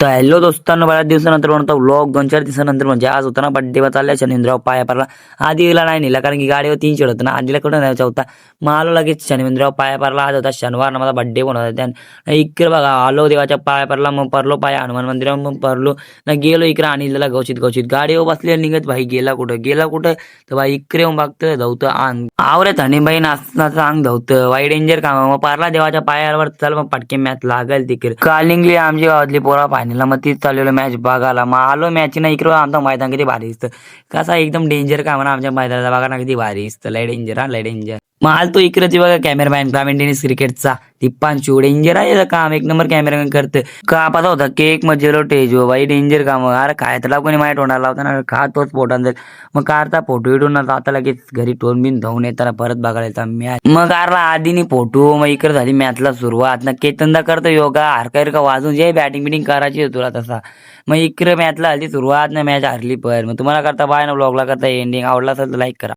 तर हॅलो दोस्तांनो, बऱ्याच दिवसानंतर म्हणतो व्लॉग 2-4 दिवसानंतर म्हणजे आज होता ना बड्डेवर चालल्या शनिंद्रराव पाया पडला. आधीला नाही नेला कारण की गाडीवर 3 शेड होतं ना, आधीला कुठं न्यायचा होता. मग आलो लगेच शनिंद्रराव पाया पडला. आज होता शनिवार ना, माझा बड्डे पण होता. त्या इकडे बघा आलो देवाच्या पाया पडला, मग पडलो पाया हनुमान मंदिरावर, मग पडलो ना गेलो इकडे अनिलला गवशीत गाडीवर बसले निघत भाई गेला कुठं तर भाई इकडे येऊन बघतोय धावतं अंग आवरे थंडी बाई नाचनाचं अंग धावतं वाई डेंजर काम. मग पारला देवाच्या पायावर चल मग पटके मॅच लागल तिकडे काल निघली आमची गावातली पोरा फायनलला. मग तीच चाललेलं मॅच बघायला. मग आलो मॅच ना इकडं आमचा मैदान किती भारी दिसतं. कसा एकदम डेंजर काम ना आमच्या मैदानाचा बघा ना किती भारी दिसतं. लय डेंजर. मग आल तो इकडे बघा कॅमेरामॅन ग्रामीण टेनिस क्रिकेटचा दीपांशू डेंजर आहे याचं काम. एक नंबर कॅमेरामॅन करतं का पाहता होता केक मग जेलो टेजो बाई डेंजर काम. अरे काय त्याला कोणी माझ्या तोंडाला लावता ना खा तोच पोटान जाईल. मग कारता फोटो इडून आता लगेच घरी टोन बिन धावून येताना परत बघायचा मॅच. मग कारला आधीनी फोटो मग इकडे झाली मॅचला सुरुवात ना. केतनदा करतो योगा हरका वाजून जे बॅटिंग बिटिंग करायची तुला तसा. मग इकडे मॅचला आली सुरुवात ना, मॅच हरली पण. मग तुम्हाला करता बाय ना, ब्लॉगला करता एंडिंग आवडला असेल तर लाईक करा.